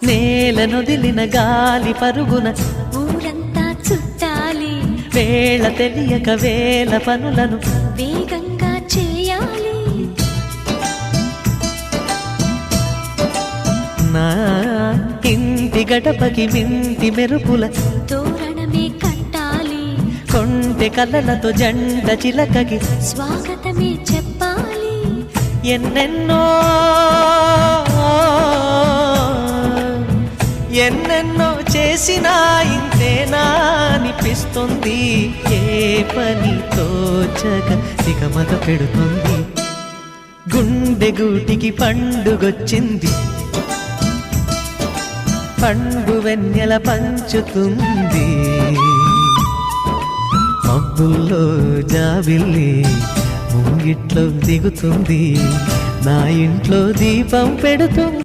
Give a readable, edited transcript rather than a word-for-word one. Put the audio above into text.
నేలనొదిలిన గాలి పరుగున ఊరంతా చుట్టాలి, వేళ తెలియక వేల పనులను వేగంగా చేయాలి. నా ఇంటి గడపకి వింటి మెరుపుల తోరణమే కట్టాలి, కొంటె కలలతో జంట చిలకకి స్వాగతమే చెప్పాలి. ఎన్నెన్నో ఎన్నెన్నో చేసినా ఇంతేనా అనిపిస్తుంది. ఏ పని తోచక దిగమగ పెడుతుంది. గుండె గూటికి పండుగొచ్చింది, పండు వెన్నెల పంచుతుంది. మబ్బుల్లో జాబిల్లి ముంగిట్లో దిగుతుంది, నా ఇంట్లో దీపం పెడుతుంది.